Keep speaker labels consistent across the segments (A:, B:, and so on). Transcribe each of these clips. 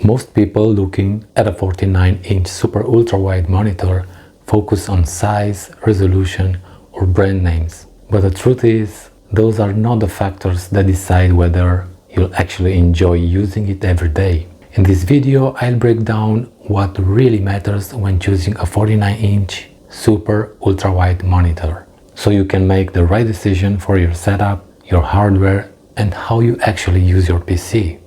A: Most people looking at a 49-inch Super Ultrawide monitor focus on size, resolution, or brand names. But the truth is, those are not the factors that decide whether you'll actually enjoy using it every day. In this video, I'll break down what really matters when choosing a 49-inch Super Ultrawide monitor, so you can make the right decision for your setup, your hardware, and how you actually use your PC.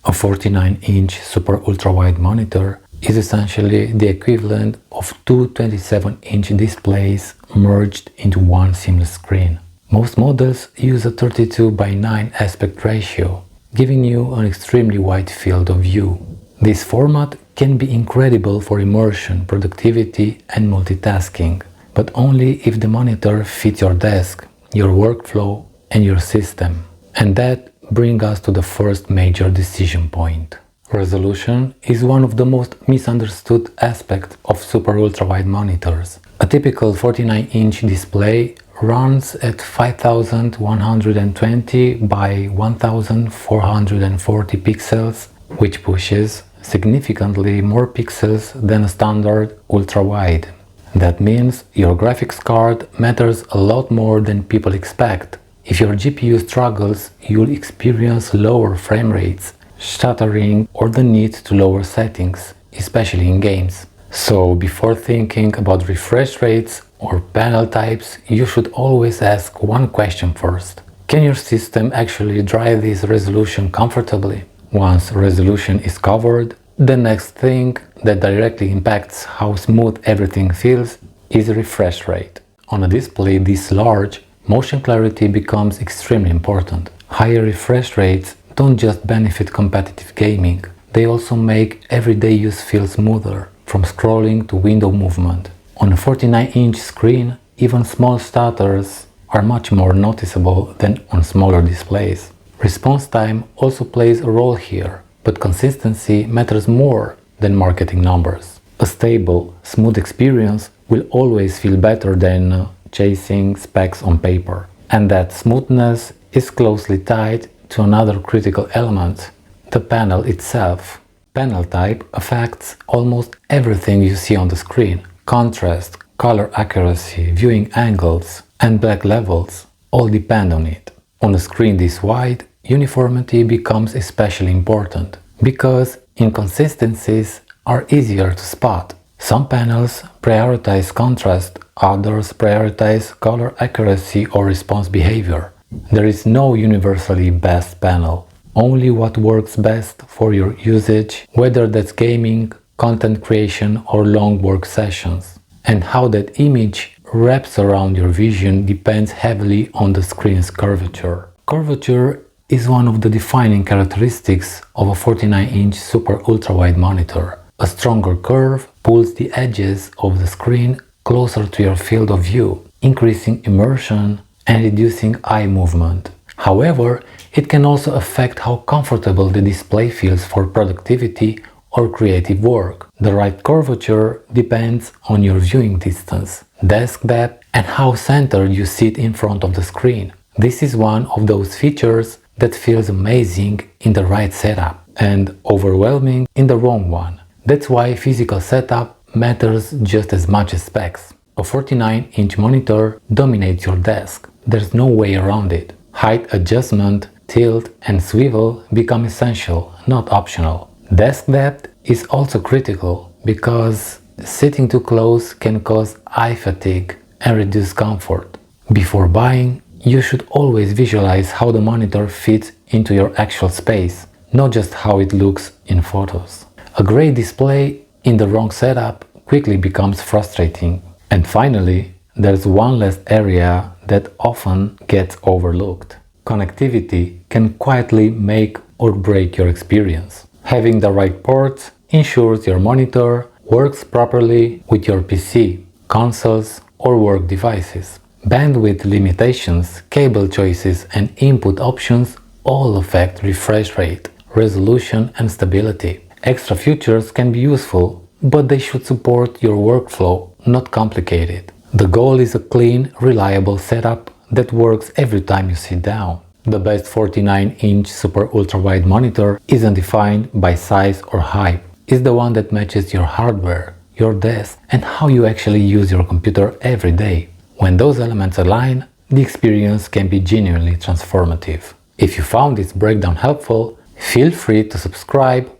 A: A 49-inch Super Ultrawide monitor is essentially the equivalent of two 27-inch displays merged into one seamless screen. Most models use a 32:9 aspect ratio, giving you an extremely wide field of view. This format can be incredible for immersion, productivity, and multitasking, but only if the monitor fits your desk, your workflow, and your system. And that brings us to the first major decision point. Resolution is one of the most misunderstood aspects of Super Ultrawide monitors. A typical 49-inch display runs at 5120 by 1440 pixels, which pushes significantly more pixels than a standard ultrawide. That means your graphics card matters a lot more than people expect. If your GPU struggles, you'll experience lower frame rates, stuttering, or the need to lower settings, especially in games. So before thinking about refresh rates or panel types, you should always ask one question first. Can your system actually drive this resolution comfortably? Once resolution is covered, the next thing that directly impacts how smooth everything feels is refresh rate. On a display this large, motion clarity becomes extremely important. Higher refresh rates don't just benefit competitive gaming, they also make everyday use feel smoother, from scrolling to window movement. On a 49-inch screen, even small stutters are much more noticeable than on smaller displays. Response time also plays a role here, but consistency matters more than marketing numbers. A stable, smooth experience will always feel better than chasing specs on paper. And that smoothness is closely tied to another critical element, the panel itself. Panel type affects almost everything you see on the screen. Contrast, color accuracy, viewing angles, and black levels all depend on it. On a screen this wide, uniformity becomes especially important, because inconsistencies are easier to spot. Some panels prioritize contrast, others prioritize color accuracy or response behavior. There is no universally best panel, only what works best for your usage, whether that's gaming, content creation, or long work sessions. And how that image wraps around your vision depends heavily on the screen's curvature. Curvature is one of the defining characteristics of a 49-inch Super Ultrawide monitor. A stronger curve pulls the edges of the screen closer to your field of view, increasing immersion and reducing eye movement. However, it can also affect how comfortable the display feels for productivity or creative work. The right curvature depends on your viewing distance, desk depth, and how centered you sit in front of the screen. This is one of those features that feels amazing in the right setup and overwhelming in the wrong one. That's why physical setup matters just as much as specs. A 49-inch monitor dominates your desk. There's no way around it. Height adjustment, tilt, and swivel become essential, not optional. Desk depth is also critical, because sitting too close can cause eye fatigue and reduce comfort. Before buying, you should always visualize how the monitor fits into your actual space, not just how it looks in photos. A great display in the wrong setup quickly becomes frustrating. And finally, there's one last area that often gets overlooked. Connectivity can quietly make or break your experience. Having the right ports ensures your monitor works properly with your PC, consoles, or work devices. Bandwidth limitations, cable choices, and input options all affect refresh rate, resolution, and stability. Extra features can be useful, but they should support your workflow, not complicate it. The goal is a clean, reliable setup that works every time you sit down. The best 49-inch Super Ultrawide monitor isn't defined by size or height. It's the one that matches your hardware, your desk, and how you actually use your computer every day. When those elements align, the experience can be genuinely transformative. If you found this breakdown helpful, feel free to subscribe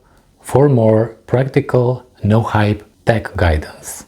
A: for more practical, no-hype tech guidance.